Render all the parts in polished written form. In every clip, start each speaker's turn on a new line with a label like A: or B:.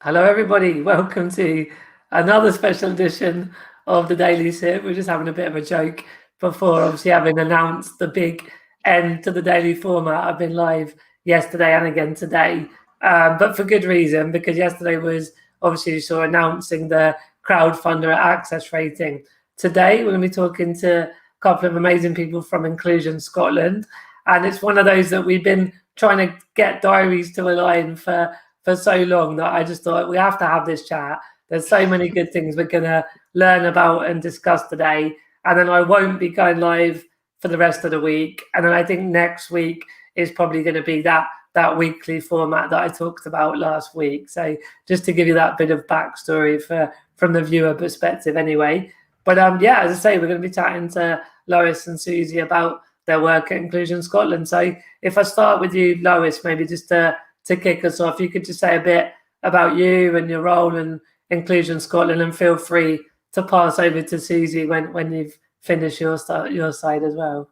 A: Hello, everybody. Welcome to another special edition of the Daily Sip. We're just having a bit of a joke before, obviously, having announced the big end to the daily format. I've been live yesterday and again today, but for good reason, because yesterday was obviously you saw announcing the crowdfunder access rating. Today, we're going to be talking to a couple of amazing people from Inclusion Scotland, and it's one of those that we've been trying to get diaries to align for so long that I just thought we have to have this chat. There's so many good things we're going to learn about and discuss today. And then I won't be going live for the rest of the week. And then I think next week is probably going to be that weekly format that I talked about last week. So just to give you that bit of backstory from the viewer perspective anyway. But yeah, as I say, we're going to be chatting to Lois and Susie about their work at Inclusion Scotland. So if I start with you, Lois, maybe just to kick us off, you could just say a bit about you and your role in Inclusion Scotland, and feel free to pass over to Susie when you've finished your side as well.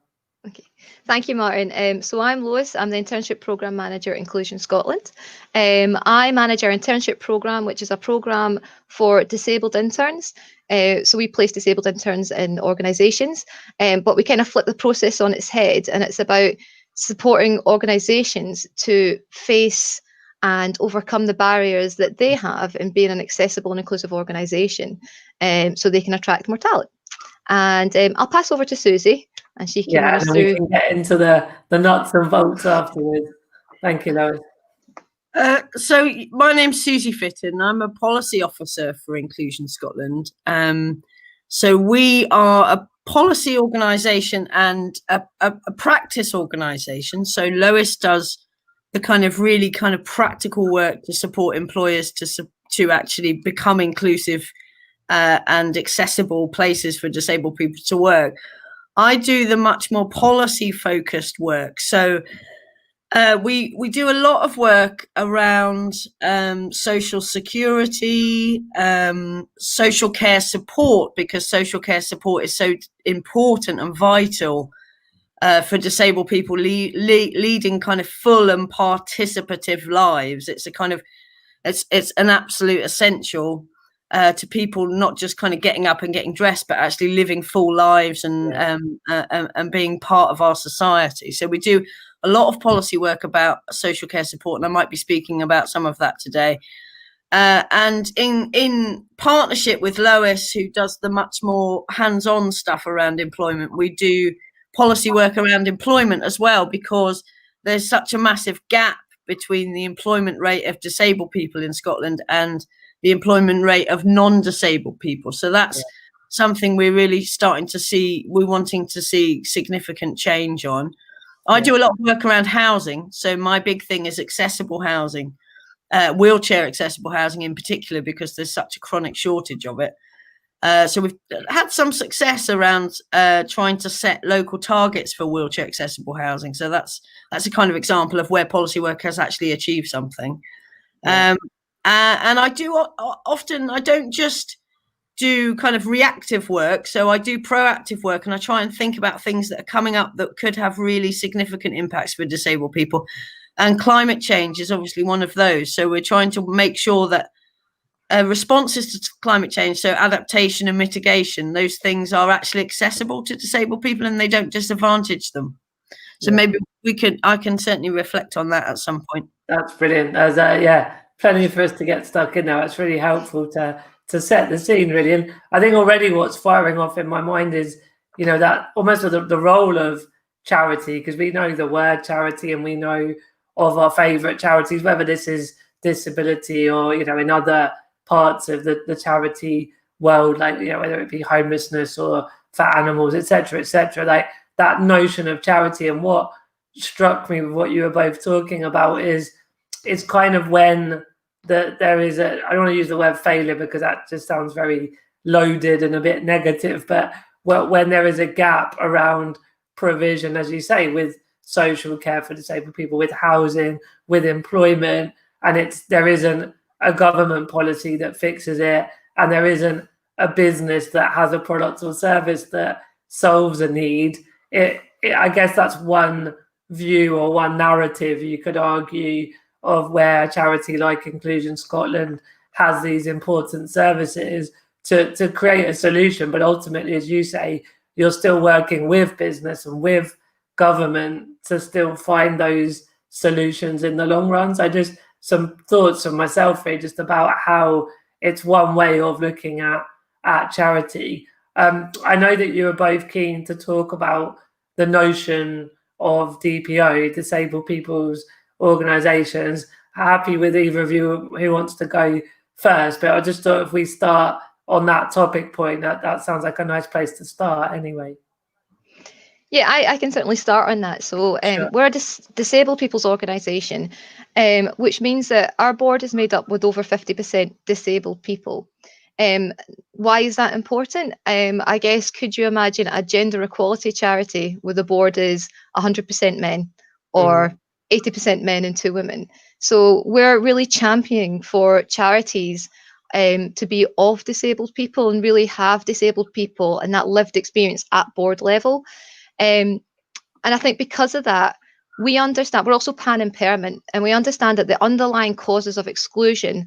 B: Okay, thank you, Martin. So I'm Lois. I'm the Internship Programme Manager at Inclusion Scotland. I manage our internship programme, which is a programme for disabled interns. So we place disabled interns in organisations, but we kind of flip the process on its head, and it's about supporting organisations to face and overcome the barriers that they have in being an accessible and inclusive organisation, so they can attract more talent. And I'll pass over to Susie, and she can
A: run us through. We can get into the nuts and bolts afterwards. Thank you, Lois.
C: So my name's Susie Fitton. I'm a policy officer for Inclusion Scotland. So we are a policy organisation and a practice organisation. So Lois does the kind of really kind of practical work to support employers to actually become inclusive and accessible places for disabled people to work. I do the much more policy focused work. So we do a lot of work around social security, social care support, because social care support is so important and vital for disabled people leading kind of full and participative lives. It's a kind of it's an absolute essential to people, not just kind of getting up and getting dressed, but actually living full lives and being part of our society. So we do a lot of policy work about social care support, and I might be speaking about some of that today. And in partnership with Lois, who does the much more hands-on stuff around employment, we do policy work around employment as well, because there's such a massive gap between the employment rate of disabled people in Scotland and the employment rate of non-disabled people. So that's something we're really starting to see, we're wanting to see significant change on. I do a lot of work around housing. So my big thing is accessible housing, wheelchair accessible housing in particular, because there's such a chronic shortage of it. So we've had some success around trying to set local targets for wheelchair accessible housing. So that's a kind of example of where policy work has actually achieved something. And I do often, I don't just do kind of reactive work. So I do proactive work, and I try and think about things that are coming up that could have really significant impacts for disabled people. And climate change is obviously one of those. So we're trying to make sure that responses to climate change, so adaptation and mitigation, those things are actually accessible to disabled people and they don't disadvantage them. So maybe I can certainly reflect on that at some point.
A: That's brilliant. There's plenty for us to get stuck in now. It's really helpful to set the scene, really. And I think already what's firing off in my mind is, that almost the role of charity, because we know the word charity and we know of our favourite charities, whether this is disability or, in other parts of the charity world, like, whether it be homelessness or for animals, etc., like that notion of charity. And what struck me with what you were both talking about is it's kind of when there is I don't want to use the word failure because that just sounds very loaded and a bit negative, but when there is a gap around provision, as you say, with social care for disabled people, with housing, with employment, and there isn't a government policy that fixes it, and there isn't a business that has a product or service that solves a need. I guess that's one view or one narrative you could argue of where a charity like Inclusion Scotland has these important services to create a solution. But ultimately, as you say, you're still working with business and with government to still find those solutions in the long run. So just some thoughts from myself here just about how it's one way of looking at charity. I know that you were both keen to talk about the notion of DPO, disabled people's organisations. Happy with either of you who wants to go first, but I just thought if we start on that topic point, that sounds like a nice place to start anyway.
B: Yeah, I can certainly start on that. So
A: Sure.
B: we're a disabled people's organisation, which means that our board is made up with over 50% disabled people. Why is that important? I guess, could you imagine a gender equality charity where the board is 100% men or 80% men and 2 women? So we're really championing for charities to be of disabled people and really have disabled people and that lived experience at board level. And I think because of that, we understand, we're also pan-impairment, and we understand that the underlying causes of exclusion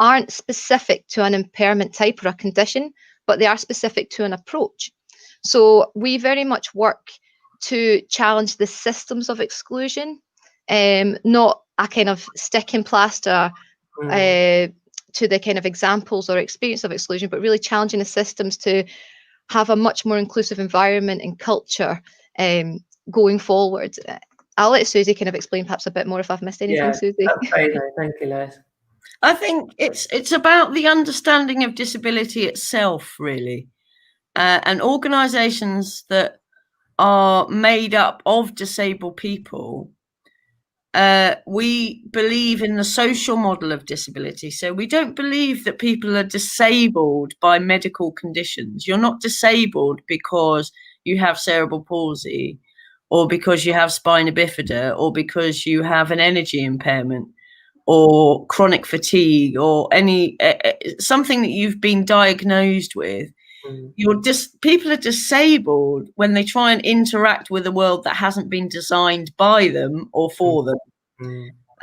B: aren't specific to an impairment type or a condition, but they are specific to an approach. So we very much work to challenge the systems of exclusion, not a kind of stick and plaster to the kind of examples or experience of exclusion, but really challenging the systems to have a much more inclusive environment and culture going forward. I'll let Susie kind of explain perhaps a bit more if I've missed anything, Susie.
A: That's great, thank you, Liz.
C: I think it's about the understanding of disability itself, really, and organisations that are made up of disabled people. We believe in the social model of disability. So we don't believe that people are disabled by medical conditions. You're not disabled because you have cerebral palsy or because you have spina bifida or because you have an energy impairment or chronic fatigue or any something that you've been diagnosed with. People are disabled when they try and interact with a world that hasn't been designed by them or for them.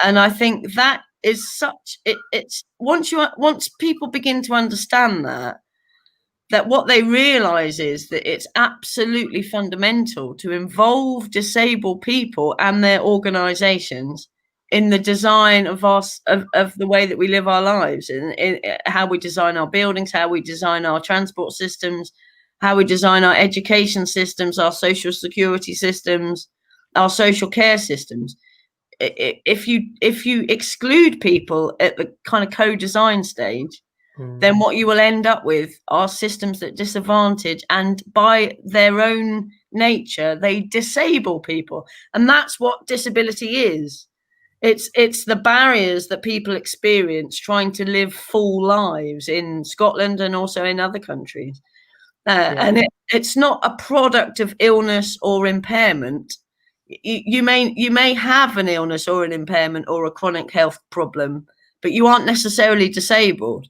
C: And I think that is it's once people begin to understand that what they realize is that it's absolutely fundamental to involve disabled people and their organizations in the design of the way that we live our lives, in how we design our buildings, how we design our transport systems, how we design our education systems, our social security systems, our social care systems. If you exclude people at the kind of co-design stage, then what you will end up with are systems that disadvantage, and by their own nature, they disable people. And that's what disability is. It's the barriers that people experience trying to live full lives in Scotland and also in other countries. And it's not a product of illness or impairment. You may have an illness or an impairment or a chronic health problem, but you aren't necessarily disabled.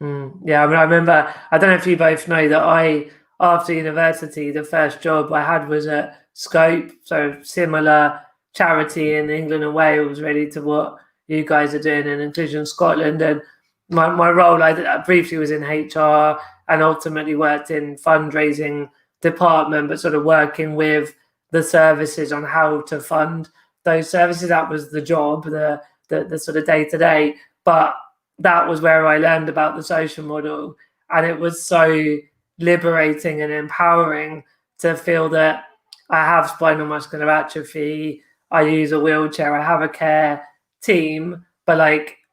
A: Yeah, I mean, I remember, I don't know if you both know that after university, the first job I had was at Scope, so similar charity in England and Wales, really to what you guys are doing in Inclusion Scotland. And my role, I briefly was in HR and ultimately worked in fundraising department, but sort of working with the services on how to fund those services. That was the job, the sort of day-to-day. But that was where I learned about the social model. And it was so liberating and empowering to feel that I have spinal muscular atrophy, I use a wheelchair, I have a care team, but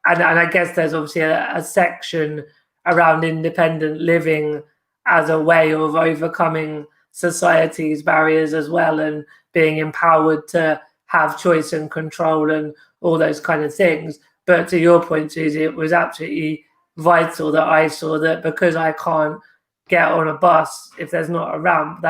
A: and I guess there's obviously a section around independent living as a way of overcoming society's barriers as well, and being empowered to have choice and control and all those kind of things. But to your point, Susie, it was absolutely vital that I saw that because I can't get on a bus if there's not a ramp,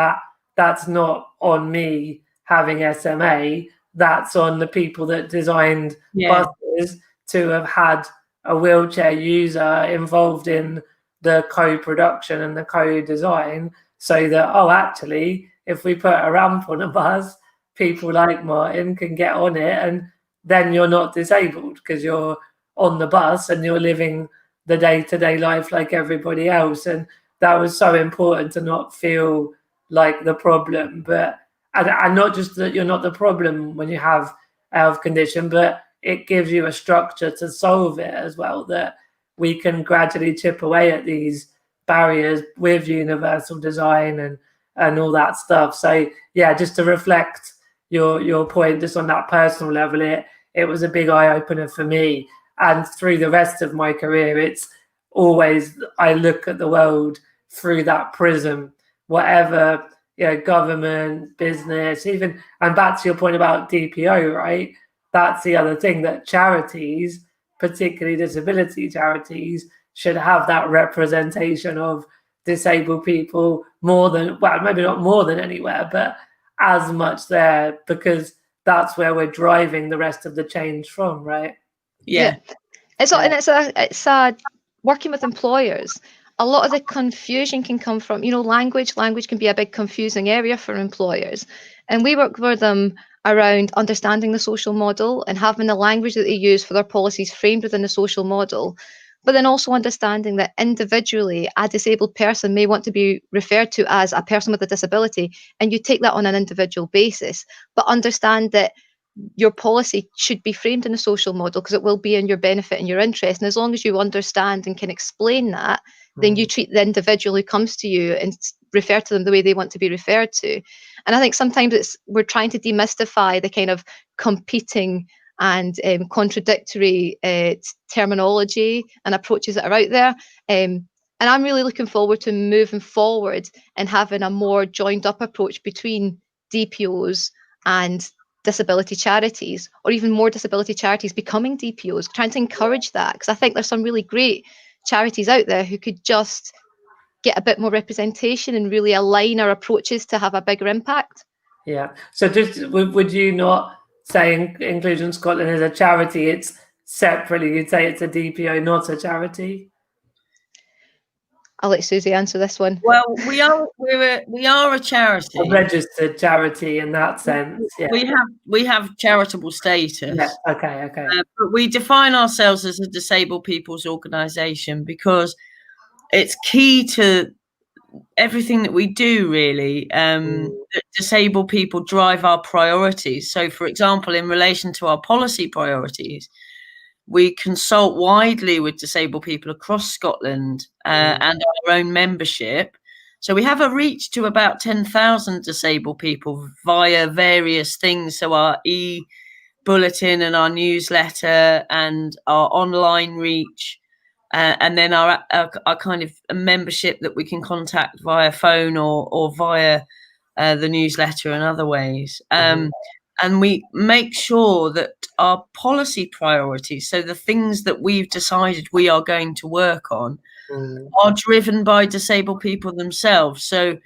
A: that's not on me having SMA, that's on the people that designed buses to have had a wheelchair user involved in the co-production and the co-design, so that, actually, if we put a ramp on a bus, people like Martin can get on it, and then you're not disabled because you're on the bus and you're living the day-to-day life like everybody else. And that was so important, to not feel like the problem, but and not just that you're not the problem when you have a health condition, but it gives you a structure to solve it as well, that we can gradually chip away at these barriers with universal design and all that stuff. So yeah, just to reflect your point just on that personal level, it was a big eye-opener for me. And through the rest of my career, it's always, I look at the world through that prism, whatever, government, business, even, and back to your point about DPO, right? That's the other thing, that charities, particularly disability charities, should have that representation of disabled people more than, well, maybe not more than anywhere, but as much there, because that's where we're driving the rest of the change from, right?
C: Yeah.
B: It's working with employers. A lot of the confusion can come from, language. Language can be a big confusing area for employers. And we work with them around understanding the social model and having the language that they use for their policies framed within the social model. But then also understanding that individually, a disabled person may want to be referred to as a person with a disability, and you take that on an individual basis. But understand that your policy should be framed in a social model, because it will be in your benefit and your interest. And as long as you understand and can explain that, then you treat the individual who comes to you and refer to them the way they want to be referred to. And I think sometimes we're trying to demystify the kind of competing and contradictory terminology and approaches that are out there. And I'm really looking forward to moving forward and having a more joined up approach between DPOs and disability charities, or even more disability charities becoming DPOs, trying to encourage that, because I think there's some really great charities out there who could just get a bit more representation and really align our approaches to have a bigger impact.
A: Yeah. So just would you not say Inclusion Scotland is a charity? It's separately, you'd say it's a DPO, not a charity?
B: I'll let Susie answer this one.
C: Well, we are a charity,
A: a registered charity in that sense. Yeah.
C: We have charitable status.
A: Yeah. Okay.
C: But we define ourselves as a disabled people's organisation because it's key to everything that we do, really. That disabled people drive our priorities. So, for example, in relation to our policy priorities, we consult widely with disabled people across Scotland and our own membership. So we have a reach to about 10,000 disabled people via various things. So our E-Bulletin and our newsletter and our online reach, and then our kind of membership that we can contact via phone or via the newsletter and other ways. And we make sure that our policy priorities, so the things that we've decided we are going to work on, are driven by disabled people themselves. So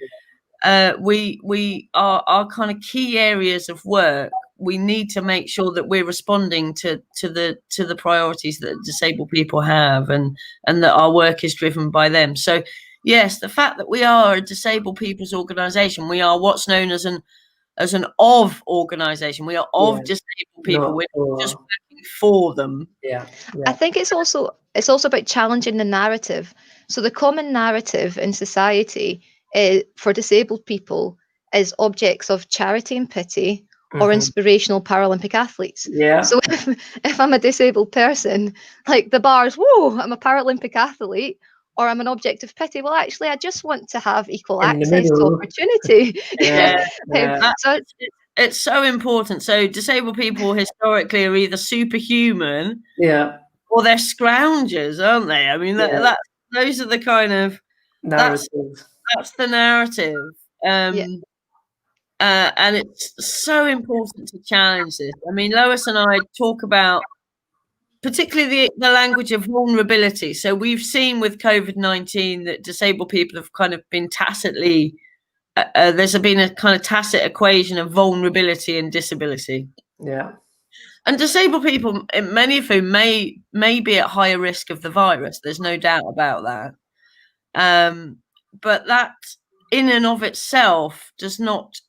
C: we are our kind of key areas of work. We need to make sure that we're responding to the priorities that disabled people have, and that our work is driven by them. So yes, the fact that we are a disabled people's organisation, we are what's known as an organisation. We are of disabled people. We're just working for them.
A: Yeah.
B: I think it's also about challenging the narrative. So the common narrative in society for disabled people is objects of charity and pity, or inspirational Paralympic athletes.
A: Yeah.
B: So if I'm a disabled person, like the bar is, whoa, I'm a Paralympic athlete, or I'm an object of pity. Well, actually, I just want to have equal access to opportunity.
C: So it's so important. So disabled people historically are either superhuman, or they're scroungers, aren't they? I mean, those are the kind of narratives. That's the narrative. And it's so important to challenge this. I mean, Lois and I talk about particularly the language of vulnerability. So we've seen with COVID-19 that disabled people have kind of been tacitly, there's been a kind of tacit equation of vulnerability and disability.
A: Yeah.
C: And disabled people, many of whom may be at higher risk of the virus. There's no doubt about that. But that in and of itself does not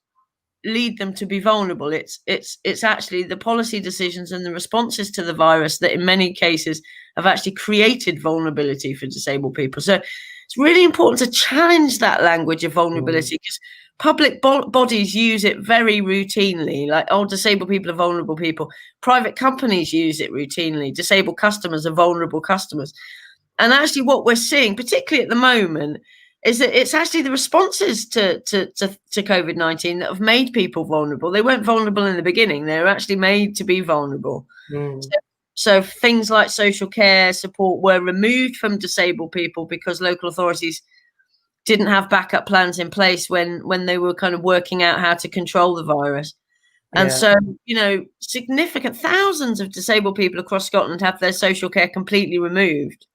C: lead them to be vulnerable. It's actually the policy decisions and the responses to the virus that in many cases have actually created vulnerability for disabled people. So it's really important to challenge that language of vulnerability, because public bodies use it very routinely, like, oh, disabled people are vulnerable people. Private companies use it routinely. Disabled customers are vulnerable customers. And actually what we're seeing, particularly at the moment, is that it's actually the responses to COVID-19 that have made people vulnerable. They weren't vulnerable in the beginning. They were actually made to be vulnerable. So things like social care support were removed from disabled people because local authorities didn't have backup plans in place when they were kind of working out how to control the virus. And so, you know, significant thousands of disabled people across Scotland have their social care completely removed.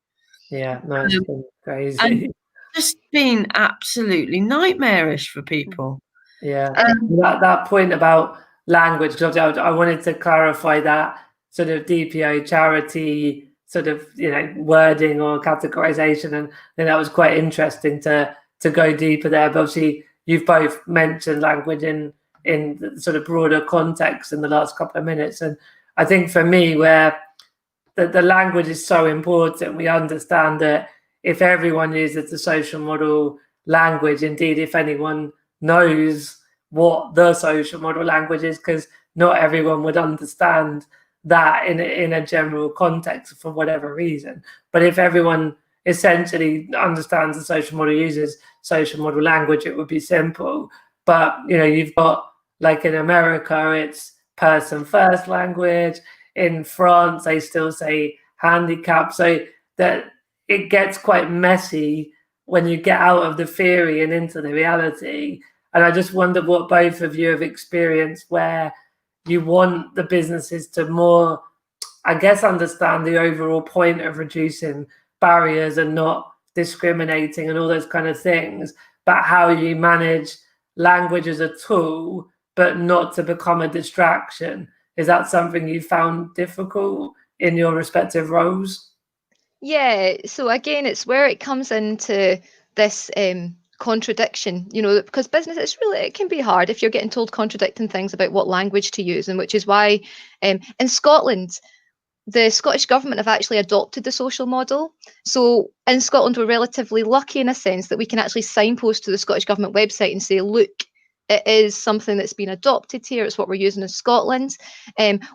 A: Yeah, no, it's been crazy.
C: And just been absolutely nightmarish for people.
A: Yeah, that point about language, because I wanted to clarify that sort of DPO charity sort of, you know, wording or categorization, and then that was quite interesting to go deeper there. But obviously, you've both mentioned language in the sort of broader context in the last couple of minutes, and I think for me, where the language is so important, we understand that if everyone uses the social model language, indeed, if anyone knows what the social model language is, because not everyone would understand that in a general context for whatever reason. But if everyone essentially understands the social model, uses social model language, it would be simple. But, you know, you've got, like in America, it's person first language. In France, they still say handicap. So that it gets quite messy when you get out of the theory and into the reality. And I just wonder what both of you have experienced, where you want the businesses to more, I guess, understand the overall point of reducing barriers and not discriminating and all those kind of things, but how you manage language as a tool, but not to become a distraction. Is that something you found difficult in your respective roles?
B: Yeah, so again, it's where it comes into this contradiction, you know, because business, it can be hard if you're getting told contradicting things about what language to use, and which is why in Scotland, the Scottish government have actually adopted the social model. So in Scotland, we're relatively lucky in a sense that we can actually signpost to the Scottish government website and say, look, it is something that's been adopted here. It's what we're using in Scotland.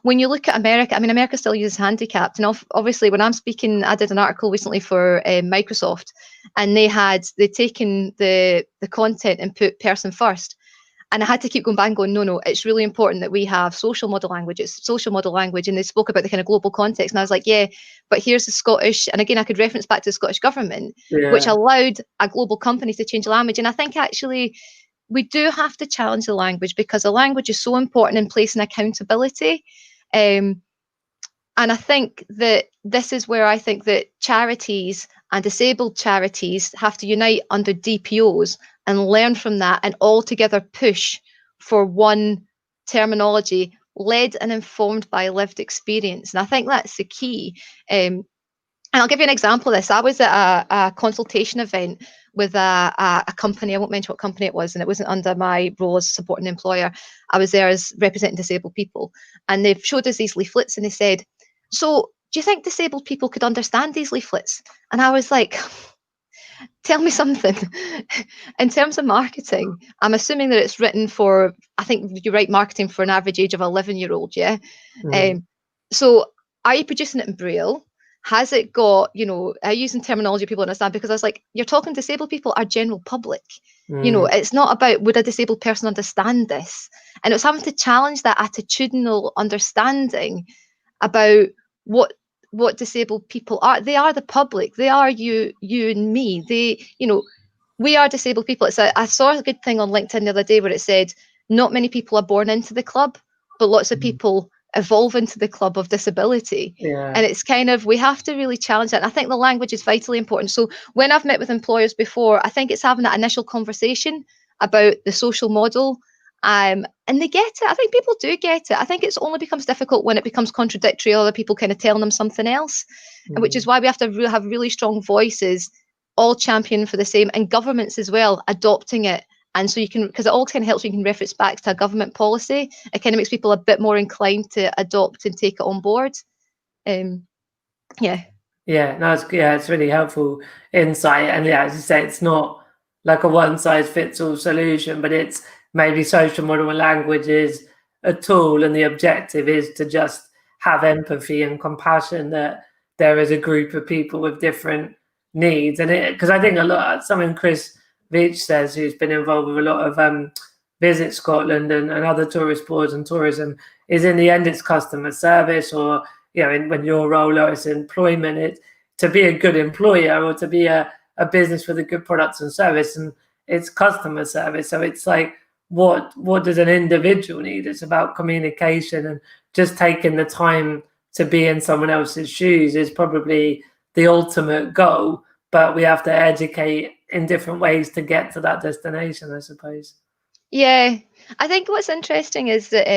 B: When you look at America, I mean, America still uses handicapped. And obviously, when I'm speaking, I did an article recently for Microsoft, and they'd taken the content and put person first. And I had to keep going back and going, no, it's really important that we have social model language. It's social model language. And they spoke about the kind of global context. And I was like, yeah, but here's the Scottish. And again, I could reference back to the Scottish government, which allowed a global company to change the language. And I think actually we do have to challenge the language, because the language is so important in placing accountability. And I think that this is where I think that charities and disabled charities have to unite under DPOs and learn from that, and all together push for one terminology led and informed by lived experience. And I think that's the key. And I'll give you an example of this. I was at a consultation event with a company. I won't mention what company it was, and it wasn't under my role as supporting employer. I was there as representing disabled people, and they've showed us these leaflets, and they said, so do you think disabled people could understand these leaflets? And I was like, tell me something. In terms of marketing, I'm assuming that it's written for, I think you write marketing for an average age of 11-year-old, yeah? So are you producing it in Braille? Has it got, you know, using terminology people understand? Because I was like, you're talking disabled people are general public. You know, it's not about would a disabled person understand this? And it was having to challenge that attitudinal understanding about what disabled people are. They are the public. They are you and me. They, you know, we are disabled people. I saw a good thing on LinkedIn the other day where it said, not many people are born into the club, but lots of people evolve into the club of disability. And it's kind of, we have to really challenge that. And I think the language is vitally important. So when I've met with employers before, I think it's having that initial conversation about the social model. And they get it. I think people do get it. I think it's only becomes difficult when it becomes contradictory, other people kind of telling them something else, which is why we have to have really strong voices, all championing for the same, and governments as well adopting it. And so you can, because it all kind of helps, you can reference back to a government policy. It kind of makes people a bit more inclined to adopt and take it on board. Yeah.
A: Yeah, no, it's really helpful insight. And yeah, as you say, it's not like a one size fits all solution, but it's maybe social model and language is a tool, and the objective is to just have empathy and compassion that there is a group of people with different needs. And because I think a lot, something Chris Veach says, who's been involved with a lot of Visit Scotland and other tourist boards and tourism, is in the end it's customer service, or when your role is employment, it to be a good employer or to be a business with a good products and service, and it's customer service. So it's like, what does an individual need? It's about communication, and just taking the time to be in someone else's shoes is probably the ultimate goal, but we have to educate in different ways to get to that destination, I suppose.
B: Yeah, I think what's interesting is that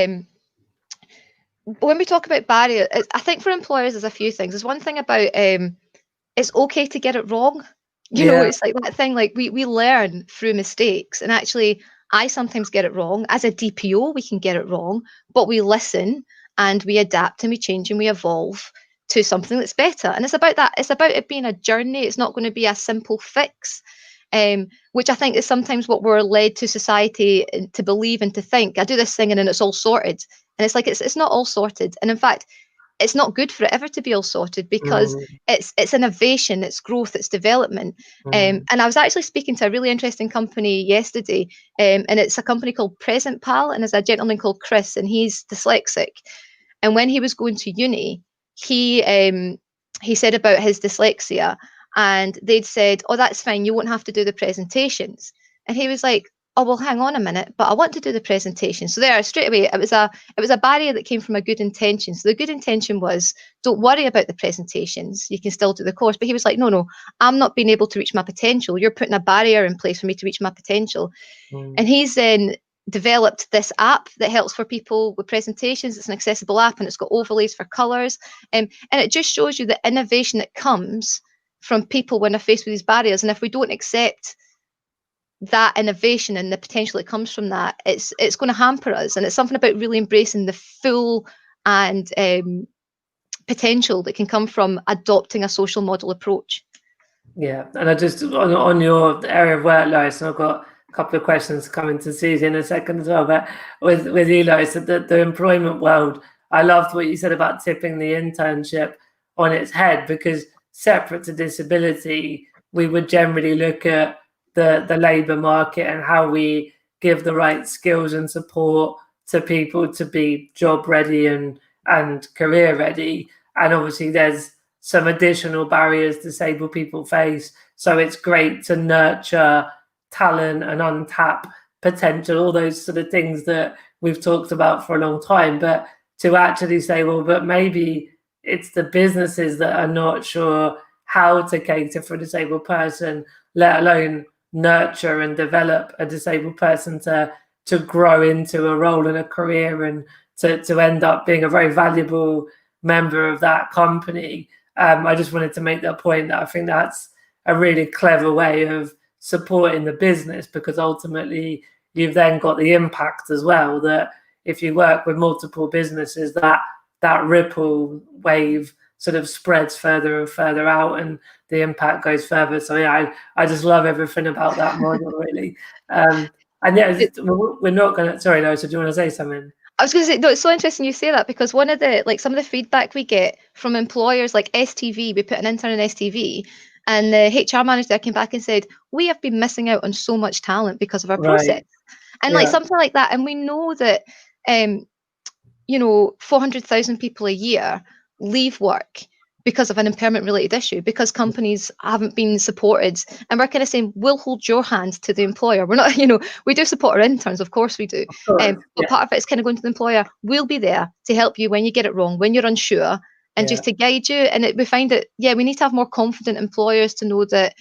B: when we talk about barrier, I think for employers there's a few things. There's one thing about it's okay to get it wrong. You know, it's like that thing, like we learn through mistakes, and actually I sometimes get it wrong. As a DPO, we can get it wrong, but we listen and we adapt and we change and we evolve to something that's better. And it's about that. It's about it being a journey. It's not going to be a simple fix. Which I think is sometimes what we're led to society to believe and to think. I do this thing and then it's all sorted. And it's like it's not all sorted. And in fact, it's not good for it ever to be all sorted, because it's innovation, it's growth, it's development. And I was actually speaking to a really interesting company yesterday, and it's a company called Present Pal, and there's a gentleman called Chris, and he's dyslexic. And when he was going to uni, he said about his dyslexia, and they'd said, "Oh, that's fine, you won't have to do the presentations." And he was like, "Oh, well, hang on a minute, but I want to do the presentation." So there, straight away, it was a barrier that came from a good intention. So the good intention was, don't worry about the presentations, you can still do the course. But he was like, no, I'm not being able to reach my potential. You're putting a barrier in place for me to reach my potential. And he's then developed this app that helps for people with presentations. It's an accessible app, and it's got overlays for colours. And it just shows you the innovation that comes from people when they're faced with these barriers. And if we don't accept that innovation and the potential that comes from that, it's going to hamper us. And it's something about really embracing the full and potential that can come from adopting a social model approach.
A: Yeah, and I just on your area of work, Lois, and I've got a couple of questions coming to Susie in a second as well. But with you, Lois, the employment world, I loved what you said about tipping the internship on its head, because separate to disability, we would generally look at the labour market and how we give the right skills and support to people to be job ready and career ready. And obviously there's some additional barriers disabled people face. So it's great to nurture talent and untap potential, all those sort of things that we've talked about for a long time. But to actually say, well, but maybe it's the businesses that are not sure how to cater for a disabled person, let alone nurture and develop a disabled person to grow into a role in a career and to end up being a very valuable member of that company. I just wanted to make that point, that I think that's a really clever way of supporting the business, because ultimately you've then got the impact as well, that if you work with multiple businesses, that ripple wave sort of spreads further and further out, and the impact goes further. So yeah, I just love everything about that model, really. And yeah, we're not going to. Sorry, Lois, do you want to say something?
B: I was going to say, no, it's so interesting you say that, because one of the, like, some of the feedback we get from employers like STV, we put an intern in STV, and the HR manager there came back and said, we have been missing out on so much talent because of our process. And like something like that. And we know that, 400,000 people a year leave work because of an impairment related issue, because companies haven't been supported. And we're kind of saying, we'll hold your hand to the employer. We're not, we do support our interns, of course we do. But part of it is kind of going to the employer. We'll be there to help you when you get it wrong, when you're unsure, and just to guide you. And we find that, we need to have more confident employers to know that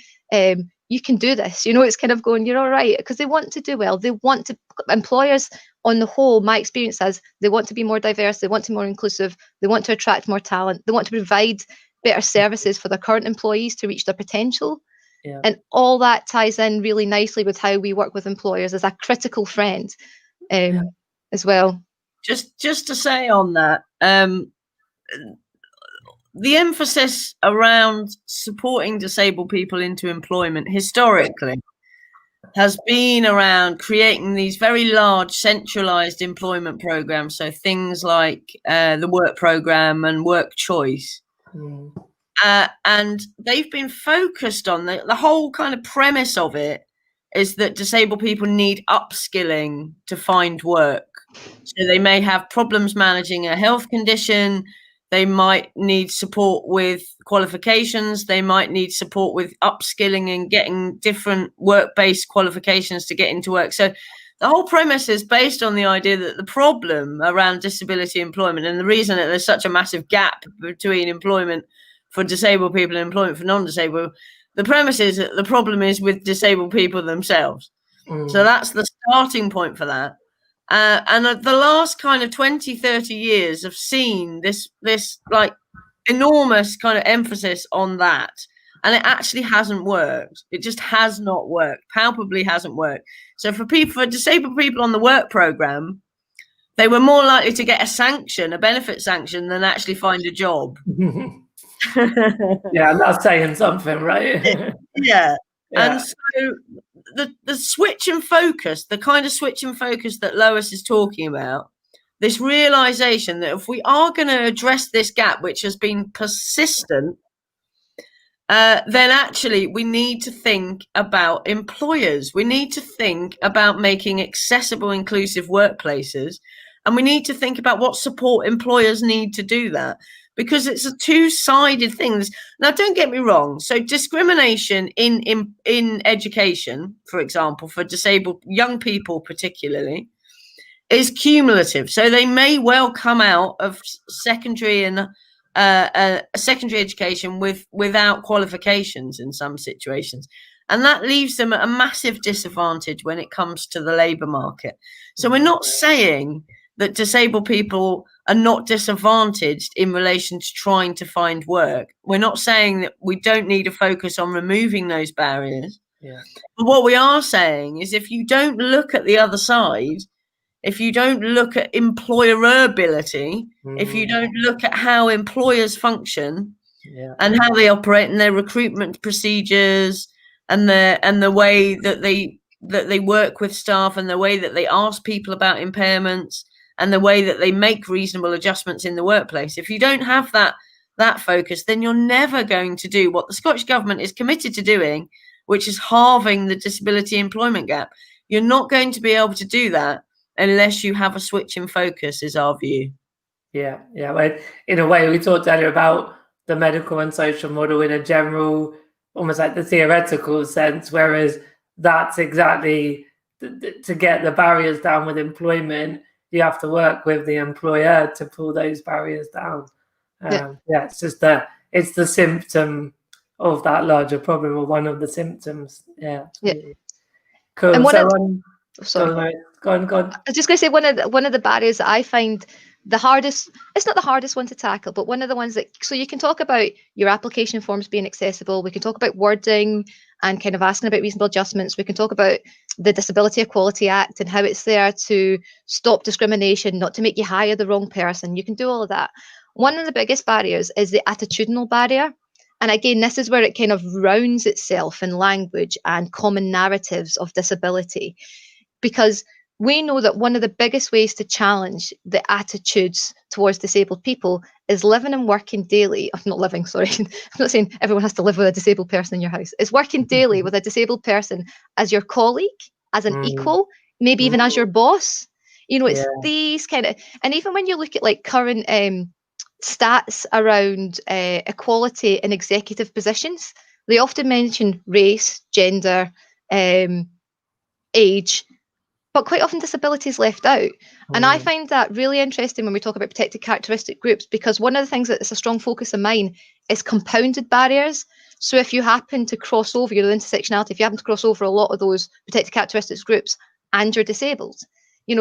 B: you can do this. It's kind of going, you're all right, because they want to do well. They want to, employers on the whole, my experience is they want to be more diverse, they want to be more inclusive, they want to attract more talent, they want to provide better services for their current employees to reach their potential. And all that ties in really nicely with how we work with employers as a critical friend as well.
C: Just to say on that, the emphasis around supporting disabled people into employment historically has been around creating these very large centralized employment programs. So things like the work program and work choice. And they've been focused on the whole kind of premise of it is that disabled people need upskilling to find work. So they may have problems managing a health condition. They might need support with qualifications. They might need support with upskilling and getting different work-based qualifications to get into work. So the whole premise is based on the idea that the problem around disability employment, and the reason that there's such a massive gap between employment for disabled people and employment for non-disabled, the premise is that the problem is with disabled people themselves. So that's the starting point for that. And the last kind of 20, 30 years have seen this like enormous kind of emphasis on that. And it actually hasn't worked. It just has not worked, palpably hasn't worked. So for disabled people on the work program, they were more likely to get a benefit sanction, than actually find a job.
A: Yeah, that's saying something, right?
C: Yeah. And so the switch in focus, the kind of switch in focus that Lois is talking about, this realization that if we are going to address this gap, which has been persistent, then actually we need to think about employers. We need to think about making accessible, inclusive workplaces. And we need to think about what support employers need to do that. Because it's a two-sided thing. Now, don't get me wrong. So discrimination in education, for example, for disabled young people particularly, is cumulative. So they may well come out of secondary and secondary education without qualifications in some situations. And that leaves them at a massive disadvantage when it comes to the labour market. So we're not saying that disabled people are not disadvantaged in relation to trying to find work. We're not saying that we don't need to focus on removing those barriers. Yeah. But what we are saying is if you don't look at the other side, if you don't look at employerability, if you don't look at how employers function and how they operate and their recruitment procedures and the way that they work with staff and the way that they ask people about impairments and the way that they make reasonable adjustments in the workplace. If you don't have that focus, then you're never going to do what the Scottish Government is committed to doing, which is halving the disability employment gap. You're not going to be able to do that unless you have a switch in focus, is our view.
A: Yeah. Well, in a way, we talked earlier about the medical and social model in a general, almost like the theoretical sense, whereas that's exactly to get the barriers down with employment. You have to work with the employer to pull those barriers down. It's just it's the symptom of that larger problem, or one of the symptoms. Cool.
B: And
A: Go on.
B: I was just going to say one of the barriers that I find the hardest. It's not the hardest one to tackle, but one of the ones that. So you can talk about your application forms being accessible. We can talk about wording and kind of asking about reasonable adjustments. We can talk about the Disability Equality Act and how it's there to stop discrimination, not to make you hire the wrong person. You can do all of that. One of the biggest barriers is the attitudinal barrier. And again, this is where it kind of rounds itself in language and common narratives of disability. Because we know that one of the biggest ways to challenge the attitudes towards disabled people is living and working daily. I'm not saying everyone has to live with a disabled person in your house. It's working daily with a disabled person as your colleague, as an equal, maybe even as your boss. It's these kind of, and even when you look at like current stats around equality in executive positions, they often mention race, gender, age, but quite often disability is left out. And I find that really interesting when we talk about protected characteristic groups, because one of the things that is a strong focus of mine is compounded barriers. So if you happen to cross over your intersectionality, if you happen to cross over a lot of those protected characteristics groups and you're disabled,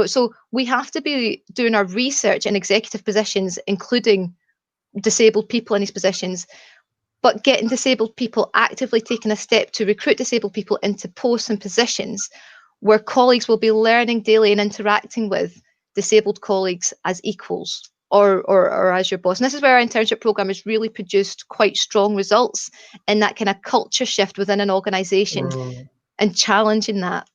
B: so we have to be doing our research in executive positions, including disabled people in these positions, but getting disabled people actively taking a step to recruit disabled people into posts and positions where colleagues will be learning daily and interacting with disabled colleagues as equals. or as your boss. And this is where our internship program has really produced quite strong results in that kind of culture shift within an organization and challenging that.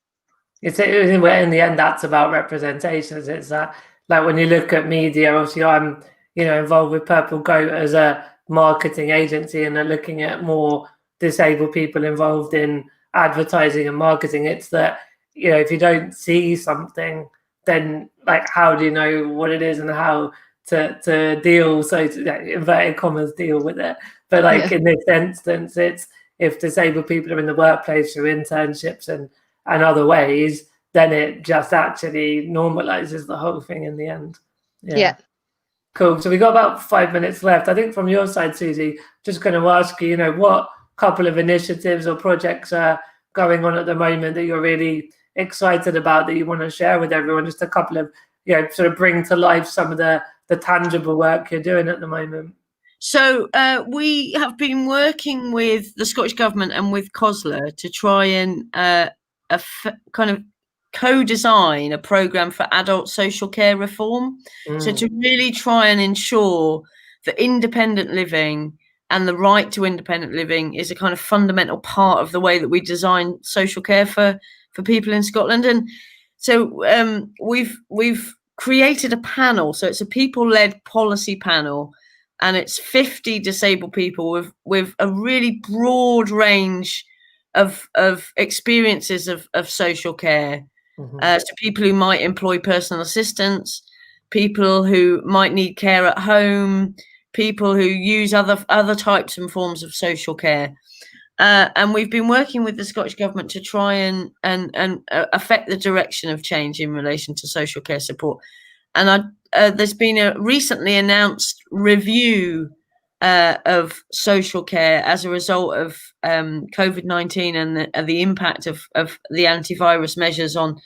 A: It's in the end, that's about representations. It's that, like, when you look at media, obviously I'm, involved with Purple Goat as a marketing agency, and they're looking at more disabled people involved in advertising and marketing. It's that, if you don't see something, then like, how do you know what it is and how to deal, so to, inverted commas, deal with it? But like in this instance, it's if disabled people are in the workplace through internships and other ways, then it just actually normalizes the whole thing in the end.
B: Yeah.
A: Cool. So we got about 5 minutes left. I think from your side, Susie, just going to ask you, what couple of initiatives or projects are going on at the moment that you're really excited about that you want to share with everyone? Just a couple of, sort of bring to life some of the tangible work you're doing at the moment.
C: So we have been working with the Scottish Government and with COSLA to try and kind of co-design a programme for adult social care reform. So to really try and ensure that independent living and the right to independent living is a kind of fundamental part of the way that we design social care for people in Scotland. And so we've created a panel. So it's a people-led policy panel, and it's 50 disabled people with a really broad range of experiences of social care. So people who might employ personal assistants, people who might need care at home, people who use other types and forms of social care. And we've been working with the Scottish Government to try and affect the direction of change in relation to social care support. And there's been a recently announced review of social care as a result of COVID-19 and the impact of the antivirus measures on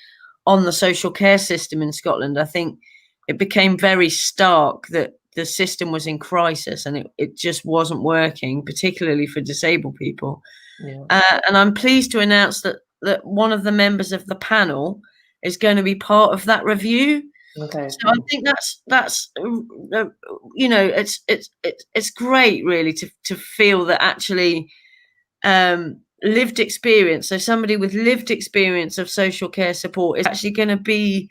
C: the social care system in Scotland. I think it became very stark that the system was in crisis and it just wasn't working, particularly for disabled people. And I'm pleased to announce that one of the members of the panel is going to be part of that review.
A: Okay.
C: So I think that's it's great really to feel that actually lived experience, so somebody with lived experience of social care support is actually going to be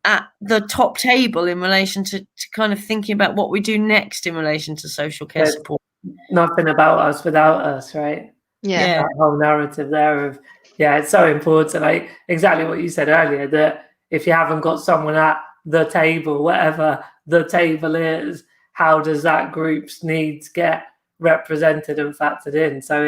C: at the top table in relation to kind of thinking about what we do next in relation to social care support.
A: Nothing about us without us, right?
B: Yeah.
A: That whole narrative there of, it's so important. Like exactly what you said earlier, that if you haven't got someone at the table, whatever the table is, how does that group's needs get represented and factored in? So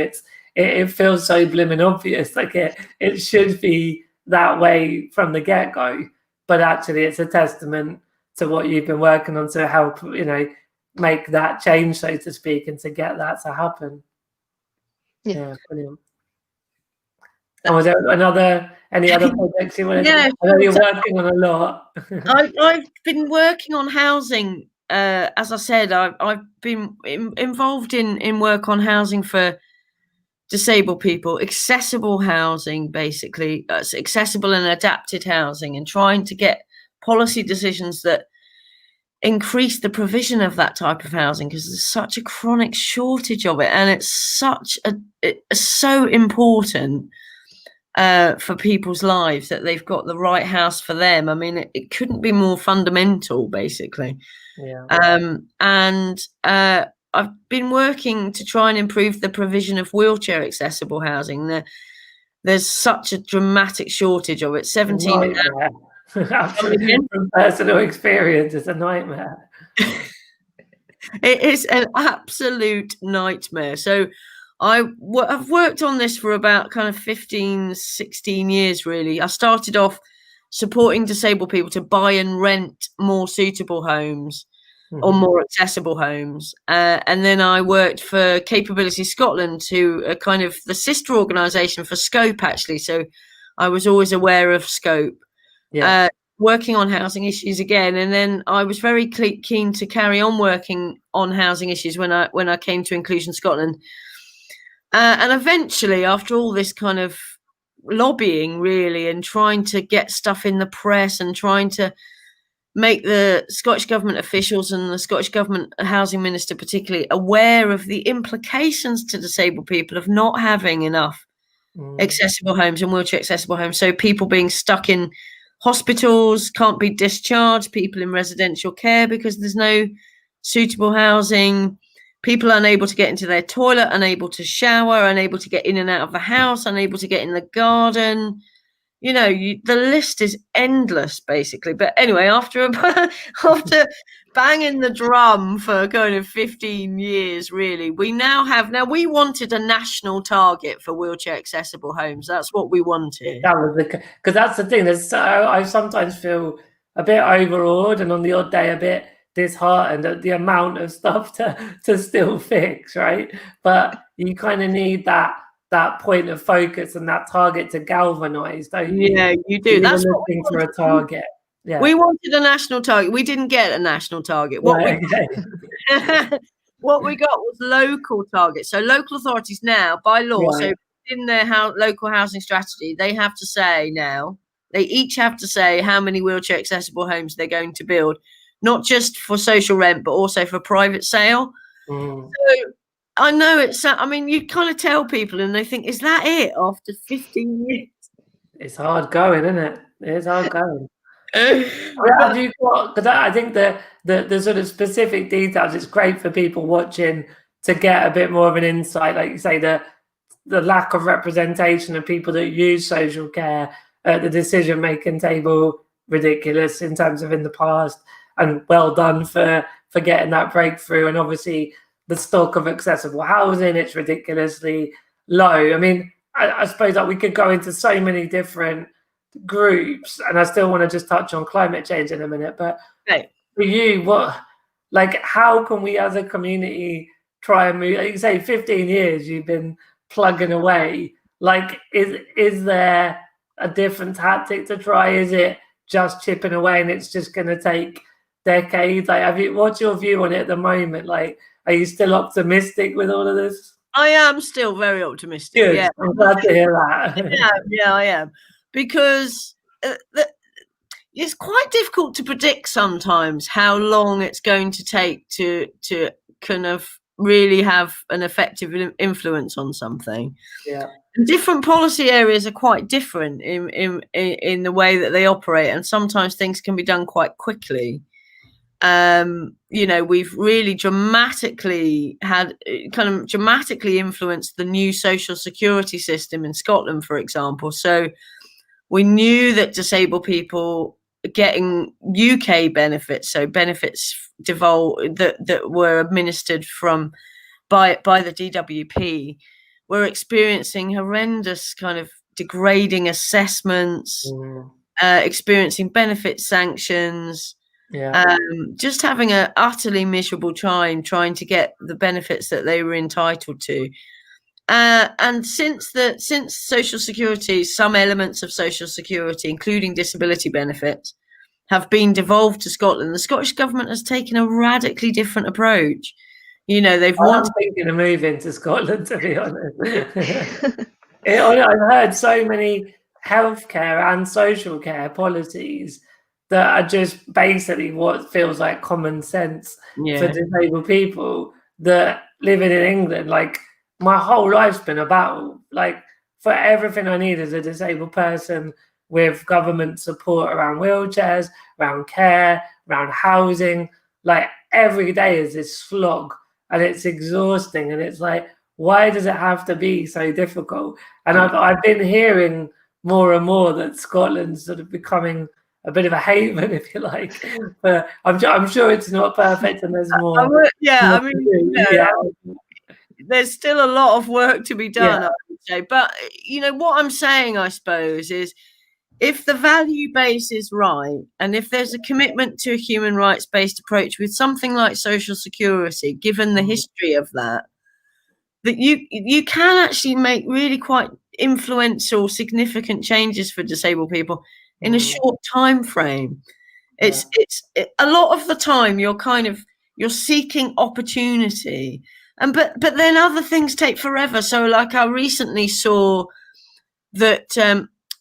A: it feels so blimmin' obvious, like it should be that way from the get-go, but actually it's a testament to what you've been working on to help, make that change, so to speak, and to get that to happen. Yeah, brilliant. And was there any other projects you wanted to? I know you're working on a lot.
C: I've been working on housing. As I said, I've been involved in work on housing for disabled people, accessible housing, basically, accessible and adapted housing, and trying to get policy decisions that increase the provision of that type of housing, because there's such a chronic shortage of it, and it's so important for people's lives that they've got the right house for them. I mean, it couldn't be more fundamental, basically. And I've been working to try and improve the provision of wheelchair accessible housing. There's such a dramatic shortage of it. 17
A: Absolutely, from personal experience, it's a nightmare.
C: It is an absolute nightmare. So I've worked on this for about kind of 15, 16 years, really. I started off supporting disabled people to buy and rent more suitable homes or more accessible homes. And then I worked for Capability Scotland, who are kind of the sister organisation for Scope, actually. So I was always aware of Scope. Working on housing issues again, and then I was very keen to carry on working on housing issues when I came to Inclusion Scotland. And eventually, after all this kind of lobbying, really, and trying to get stuff in the press and trying to make the Scottish Government officials and the Scottish Government Housing Minister particularly aware of the implications to disabled people of not having enough accessible homes and wheelchair accessible homes. So people being stuck in hospitals, can't be discharged, people in residential care because there's no suitable housing, people unable to get into their toilet, unable to shower, unable to get in and out of the house, unable to get in the garden. You know, the list is endless, basically. But anyway, after banging the drum for kind of 15 years, really, we we wanted a national target for wheelchair accessible homes. That's what we wanted.
A: That was because that's the thing. I sometimes feel a bit overawed, and on the odd day a bit disheartened at the amount of stuff to still fix, right? But you kind of need that point of focus and that target to galvanize, don't you?
C: Yeah, you do. That's what
A: looking for a target. Yeah,
C: we wanted a national target. We didn't get a national target. What we got was local targets. So local authorities now, by law, so in their local housing strategy, they have to say now, they each have to say how many wheelchair accessible homes they're going to build, not just for social rent, but also for private sale. So I know you kind of tell people and they think, is that it after 15 years?
A: It's hard going, isn't it? It's hard going. Have you got, because I think the sort of specific details, it's great for people watching to get a bit more of an insight, like you say, the lack of representation of people that use social care at the decision-making table, ridiculous in terms of in the past, and well done for getting that breakthrough. And obviously the stock of accessible housing, it's ridiculously low. I mean, I suppose that we could go into so many different groups, and I still want to just touch on climate change in a minute, but for you, how can we as a community try and move? Like you say, 15 years you've been plugging away. Like, is there a different tactic to try? Is it just chipping away and it's just going to take decades? Like, what's your view on it at the moment? Like, are you still optimistic with all of this?
C: I am still very optimistic.
A: Good.
C: Yeah,
A: I'm glad to hear that.
C: yeah, I am, because it's quite difficult to predict sometimes how long it's going to take to kind of really have an effective influence on something.
A: Yeah. And
C: different policy areas are quite different in the way that they operate, and sometimes things can be done quite quickly. We've really dramatically influenced the new social security system in Scotland, for example. So we knew that disabled people getting UK benefits, so benefits that were administered by the DWP, were experiencing horrendous kind of degrading assessments, experiencing benefit sanctions. Just having an utterly miserable time trying to get the benefits that they were entitled to. And since Social Security, some elements of Social Security, including disability benefits, have been devolved to Scotland, the Scottish Government has taken a radically different approach. They've wanted.
A: I'm thinking of moving to Scotland, to be honest. I've heard so many healthcare and social care policies that are just basically what feels like common sense for disabled people that living in England. Like, my whole life's been about, like, for everything I need as a disabled person, with government support around wheelchairs, around care, around housing. Like, every day is this slog, and it's exhausting. And it's like, why does it have to be so difficult? And I've been hearing more and more that Scotland's sort of becoming a bit of a haven, if you like. But I'm sure it's not perfect, and there's more.
C: There's still a lot of work to be done, I would say. But what I'm saying, I suppose, is if the value base is right, and if there's a commitment to a human rights-based approach with something like Social Security, given the history of that you can actually make really quite influential, significant changes for disabled people in a short time frame. It's a lot of the time you're seeking opportunity, but then other things take forever. So, like, I recently saw that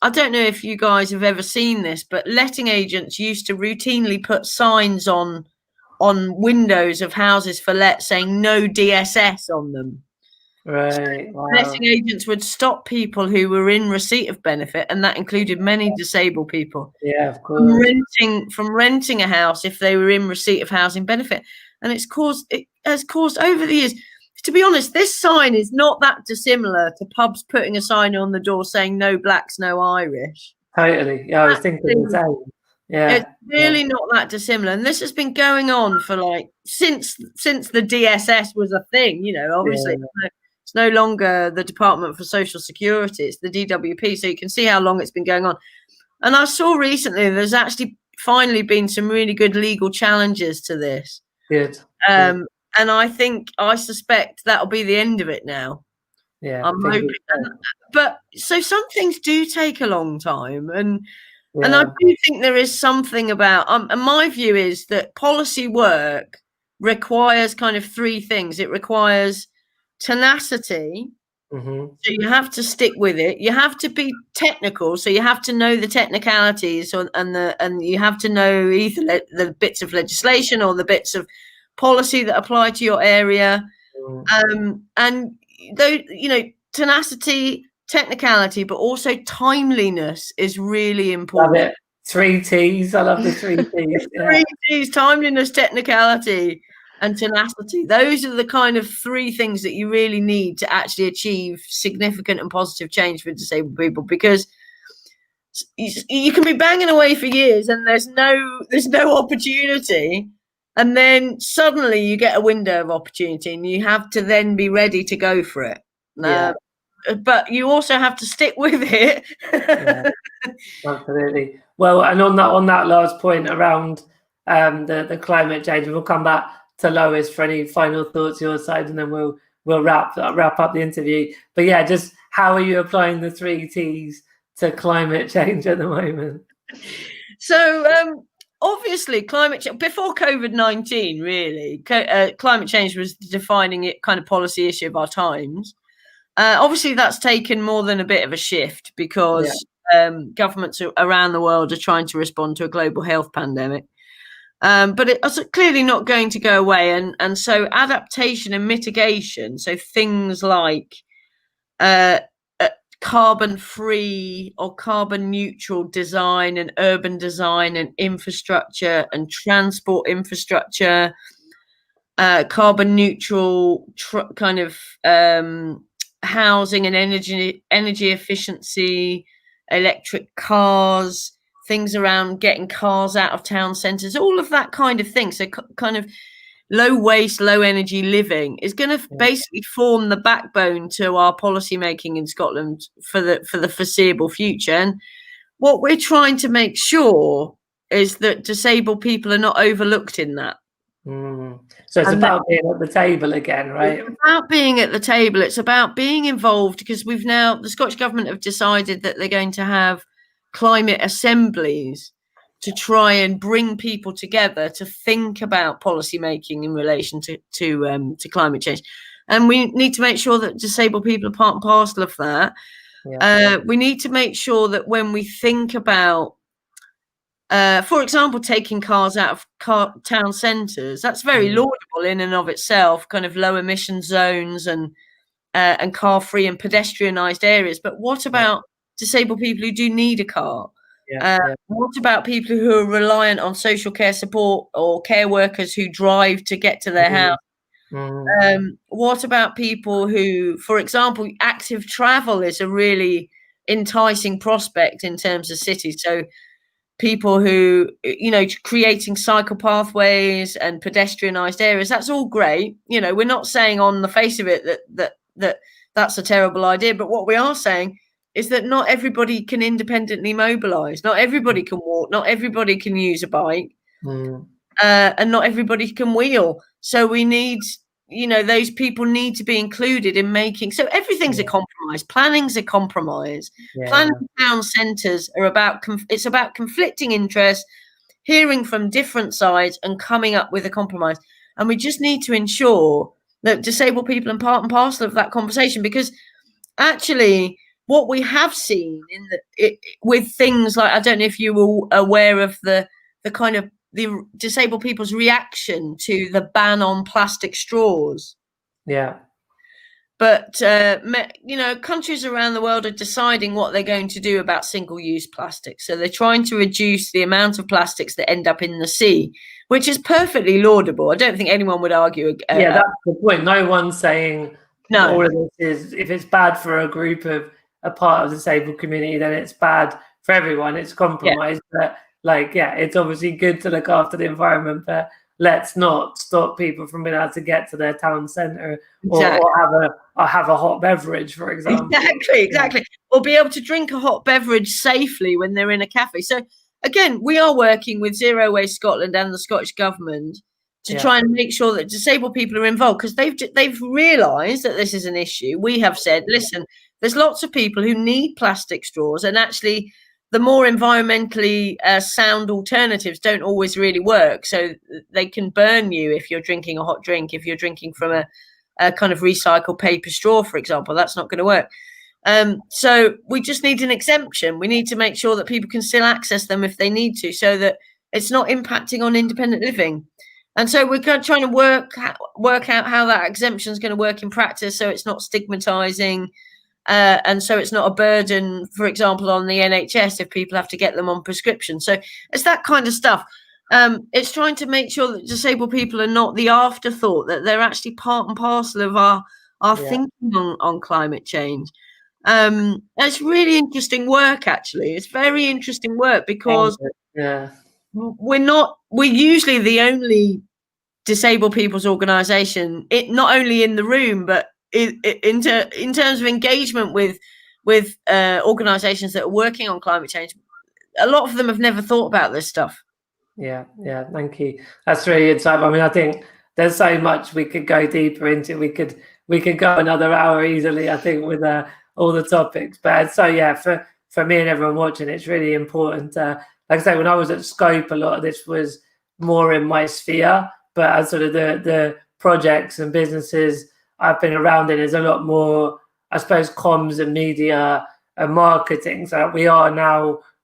C: I don't know if you guys have ever seen this, but letting agents used to routinely put signs on windows of houses for let saying no DSS on them.
A: Right. Wow.
C: Letting agents would stop people who were in receipt of benefit, and that included many disabled people.
A: Yeah, of course.
C: From renting a house if they were in receipt of housing benefit. And it has caused over the years. To be honest, this sign is not that dissimilar to pubs putting a sign on the door saying no blacks, no Irish.
A: Totally. Yeah, I was thinking the same. Yeah.
C: It's really not that dissimilar. And this has been going on for like since the DSS was a thing, obviously it's no longer the Department for Social Security, it's the DWP. So you can see how long it's been going on. And I saw recently there's actually finally been some really good legal challenges to this.
A: Good.
C: And I suspect that'll be the end of it now.
A: Yeah.
C: I'm hoping. But so some things do take a long time, and I do think there is something about. And my view is that policy work requires kind of three things. It requires tenacity.
A: Mm-hmm.
C: So you have to stick with it. You have to be technical, so you have to know the technicalities, and you have to know either the bits of legislation or the bits of policy that apply to your area. And though tenacity, technicality, but also timeliness is really important.
A: Love it. 3 T's. I love the 3 T's. Yeah.
C: 3 T's: timeliness, technicality, and tenacity. Those are the kind of 3 things that you really need to actually achieve significant and positive change for disabled people, because you can be banging away for years and there's no opportunity, and then suddenly you get a window of opportunity and you have to then be ready to go for it. But you also have to stick with it.
A: Yeah, absolutely. Well, and on that last point around the climate change, we'll come back to Lois for any final thoughts your side, and then we'll wrap up the interview. But yeah, just how are you applying the 3 T's to climate change at the moment?
C: So obviously climate change before COVID-19, really, climate change was the defining kind of policy issue of our times. Obviously that's taken more than a bit of a shift, because governments around the world are trying to respond to a global health pandemic. But it's clearly not going to go away. And so adaptation and mitigation, so things like carbon-free or carbon-neutral design and urban design and infrastructure and transport infrastructure, carbon-neutral kind of housing and energy efficiency, electric cars, things around getting cars out of town centres, all of that kind of thing. So kind of low waste, low energy living is going to basically form the backbone to our policy making in Scotland for the foreseeable future. And what we're trying to make sure is that disabled people are not overlooked in that.
A: So it's about being at the table again, right?
C: It's about being at the table. It's about being involved, because the Scottish Government have decided that they're going to have climate assemblies to try and bring people together to think about policy making in relation to climate change. And we need to make sure that disabled people are part and parcel of that. We need to make sure that when we think about, for example, taking cars out of town centres, that's very laudable in and of itself, kind of low emission zones and car free and pedestrianised areas. But what about disabled people who do need a car? What about people who are reliant on social care support or care workers who drive to get to their house? What about people who, for example, active travel is a really enticing prospect in terms of cities. So people who, creating cycle pathways and pedestrianised areas, that's all great. We're not saying on the face of it that that's a terrible idea, but what we are saying is that not everybody can independently mobilise. Not everybody can walk. Not everybody can use a bike. And not everybody can wheel. So we need, those people need to be included in making. So everything's a compromise. Planning's a compromise. Planning town centres are about, it's about conflicting interests, hearing from different sides and coming up with a compromise. And we just need to ensure that disabled people are part and parcel of that conversation, because actually what we have seen with things like, I don't know if you were aware of the kind of the disabled people's reaction to the ban on plastic straws.
A: Yeah.
C: But, countries around the world are deciding what they're going to do about single-use plastic. So they're trying to reduce the amount of plastics that end up in the sea, which is perfectly laudable. I don't think anyone would argue.
A: Yeah, that's the point. No one's saying
C: No.
A: all of this is, if it's bad for a group of a part of the disabled community, then it's bad for everyone. It's compromise. But it's obviously good to look after the environment, but let's not stop people from being able to get to their town centre or have a hot beverage, for example.
C: Exactly. Or be able to drink a hot beverage safely when they're in a cafe. So again, we are working with Zero Waste Scotland and the Scottish Government to try and make sure that disabled people are involved, because they've realised that this is an issue. We have said, listen, there's lots of people who need plastic straws, and actually the more environmentally sound alternatives don't always really work. So they can burn you if you're drinking a hot drink, if you're drinking from a kind of recycled paper straw, for example. That's not going to work. So we just need an exemption. We need to make sure that people can still access them if they need to, so that it's not impacting on independent living. And so we're trying to work out how that exemption is going to work in practice, so it's not stigmatising, and so it's not a burden, for example, on the NHS if people have to get them on prescription. So it's that kind of stuff. It's trying to make sure that disabled people are not the afterthought, that they're actually part and parcel of our thinking on climate change. It's really interesting work, actually. It's very interesting work, because we're usually the only disabled people's organisation, not only in the room, but in terms of engagement with organisations that are working on climate change. A lot of them have never thought about this stuff.
A: Yeah, thank you. That's really insightful. I mean, I think there's so much we could go deeper into. We could go another hour easily, I think, with all the topics. But so for me and everyone watching, it's really important. Like I say, when I was at Scope, a lot of this was more in my sphere, but as sort of the projects and businesses I've been around in is a lot more, I suppose, comms and media and marketing. So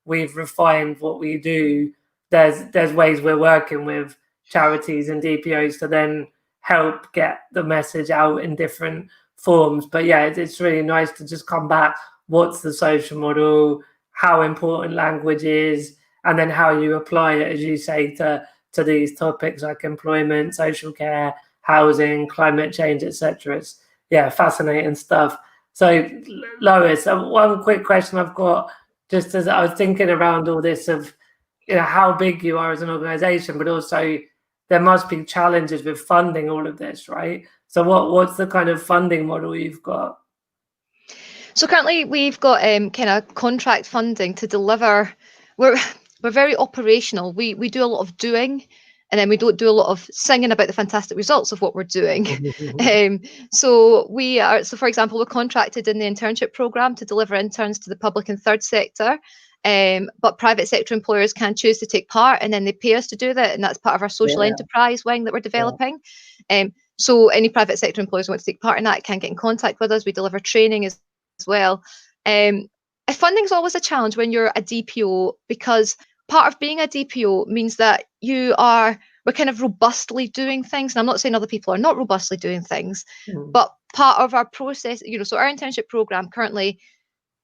A: we've refined what we do. There's ways we're working with charities and DPOs to then help get the message out in different forms. But it's really nice to just come back. What's the social model? How important language is, and then how you apply it, as you say, to these topics like employment, social care, housing, climate change, etc. It's fascinating stuff. So Lois, one quick question I've got, just as I was thinking around all this of how big you are as an organization, but also there must be challenges with funding all of this, right? So what's the kind of funding model you've got?
B: So currently we've got kind of contract funding to deliver. We're very operational. We do a lot of doing, and then we don't do a lot of singing about the fantastic results of what we're doing. So for example, we're contracted in the internship program to deliver interns to the public and third sector. But private sector employers can choose to take part, and then they pay us to do that, and that's part of our social enterprise wing that we're developing. So any private sector employers who want to take part in that can get in contact with us. We deliver training as well. Funding is always a challenge when you're a DPO, because part of being a DPO means that we're kind of robustly doing things. And I'm not saying other people are not robustly doing things, but part of our process, so our internship program currently,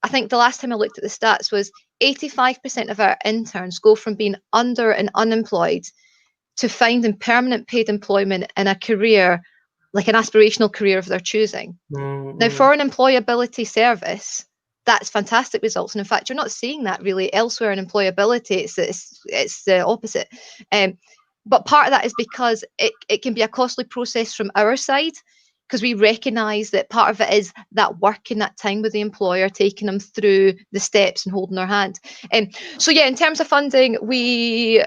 B: I think the last time I looked at the stats was 85% of our interns go from being under and unemployed to finding permanent paid employment in a career, like an aspirational career of their choosing. Now, for an employability service, that's fantastic results. And in fact, you're not seeing that really elsewhere in employability. It's the opposite. But part of that is because it can be a costly process from our side, because we recognise that part of it is that work in that time with the employer, taking them through the steps and holding their hand. So in terms of funding, we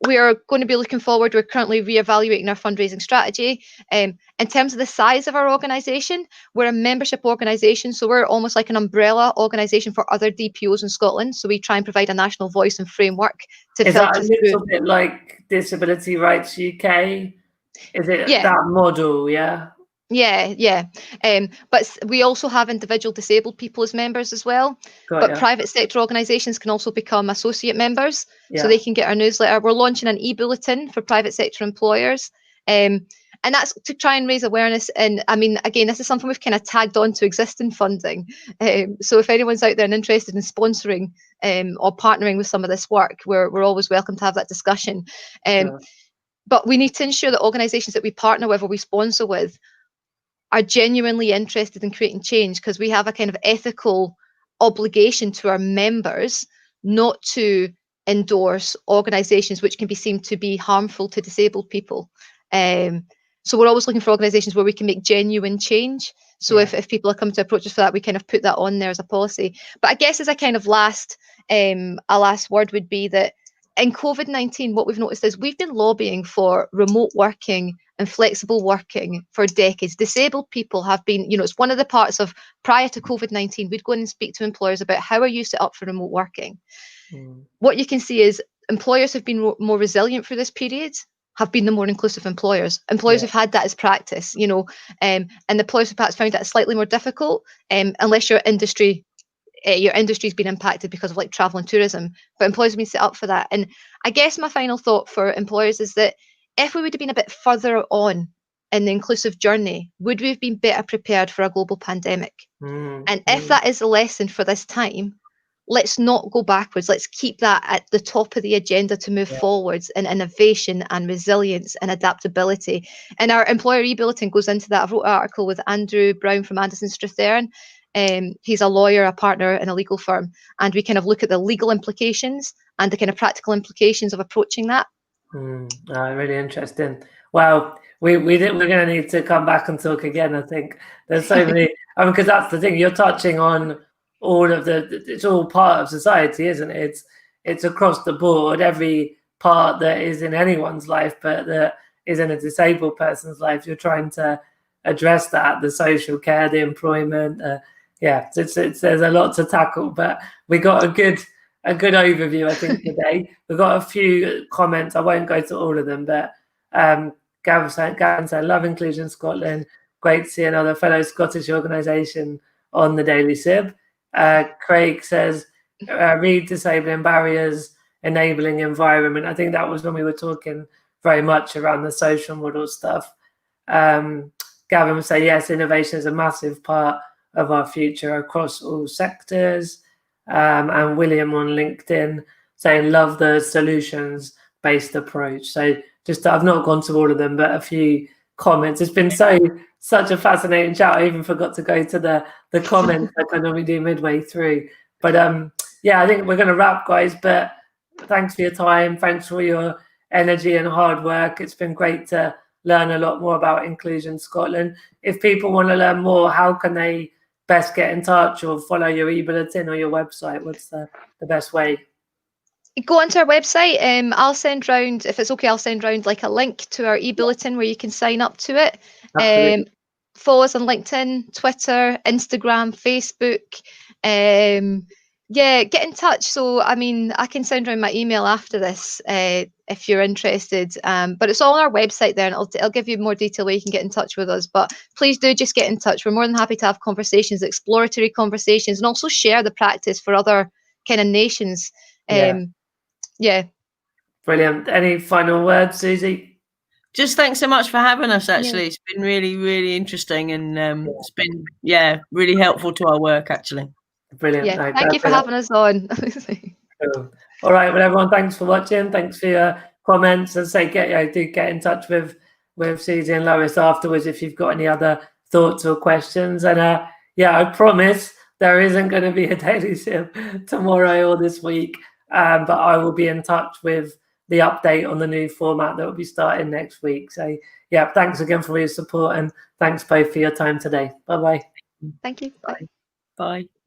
B: are going to be looking forward. We're currently reevaluating our fundraising strategy. In terms of the size of our organisation, we're a membership organisation, so we're almost like an umbrella organisation for other DPOs in Scotland. So we try and provide a national voice and framework to filter through. Is that a little
A: bit like Disability Rights UK? Is it that model? Yeah.
B: Yeah. But we also have individual disabled people as members as well. But private sector organisations can also become associate members, so they can get our newsletter. We're launching an e-bulletin for private sector employers. And that's to try and raise awareness. And I mean, again, this is something we've kind of tagged on to existing funding. So if anyone's out there and interested in sponsoring or partnering with some of this work, we're always welcome to have that discussion. But we need to ensure that organisations that we partner with or we sponsor with are genuinely interested in creating change, because we have a kind of ethical obligation to our members not to endorse organisations which can be seen to be harmful to disabled people. So we're always looking for organisations where we can make genuine change. So if people are coming to approach us for that, we kind of put that on there as a policy. But I guess as a kind of last word would be that in COVID-19, what we've noticed is we've been lobbying for remote working and flexible working for decades. Disabled people have been, it's one of the parts of prior to COVID-19, we'd go in and speak to employers about how are you set up for remote working. What you can see is employers have been more resilient through this period, have been the more inclusive employers. Employers have had that as practice, and the employers have perhaps found that slightly more difficult unless your industry's been impacted because of like travel and tourism, but employers have been set up for that. And I guess my final thought for employers is that if we would have been a bit further on in the inclusive journey, would we have been better prepared for a global pandemic? And if that is a lesson for this time, let's not go backwards. Let's keep that at the top of the agenda to move forwards in innovation and resilience and adaptability. And our employer e-bulletin goes into that. I wrote an article with Andrew Brown from Anderson Strathern. He's a lawyer, a partner in a legal firm, and we kind of look at the legal implications and the kind of practical implications of approaching that.
A: Really interesting. Wow, we're going to need to come back and talk again. I think there's so many. Because that's the thing, you're touching on all of it's all part of society, isn't it? It's across the board, every part that is in anyone's life, but that is in a disabled person's life. You're trying to address that, the social care, the employment. There's a lot to tackle, but we got a good overview, I think, today. We've got a few comments. I won't go to all of them, but Gavin said, love Inclusion Scotland. Great to see another fellow Scottish organisation on the Daily Sib. Craig says, read Disabling Barriers, Enabling Environment. I think that was when we were talking very much around the social model stuff. Gavin would say, yes, innovation is a massive part of our future across all sectors. And William on LinkedIn saying, love the solutions-based approach. So just, I've not gone to all of them, but a few comments. It's been such a fascinating chat. I even forgot to go to the comments like I normally do midway through. But I think we're going to wrap, guys. But thanks for your time. Thanks for your energy and hard work. It's been great to learn a lot more about Inclusion Scotland. If people want to learn more, how can they best get in touch or follow your e-bulletin or your website? What's the best way?
B: Go onto our website. I'll send round, if it's okay, I'll send round like a link to our e-bulletin where you can sign up to it. Follow us on LinkedIn, Twitter, Instagram, Facebook. Get in touch. So, I mean, I can send around my email after this if you're interested. But it's all on our website there, and I'll give you more detail where you can get in touch with us. But please do just get in touch. We're more than happy to have conversations, exploratory conversations, and also share the practice for other kind of nations.
C: Brilliant.
A: Any final words, Susie?
C: Just thanks so much for having us, actually. It's been really, really interesting, and it's been, really helpful to our work, actually.
A: Brilliant.
B: Thank you for having us on.
A: Cool. All right, well, everyone, thanks for watching. Thanks for your comments. And say, do get in touch with Susie and Lois afterwards if you've got any other thoughts or questions. And I promise there isn't going to be a Daily Sib tomorrow or this week, but I will be in touch with the update on the new format that will be starting next week. So thanks again for your support, and thanks both for your time today. Bye-bye.
B: Thank you.
C: Bye. Bye.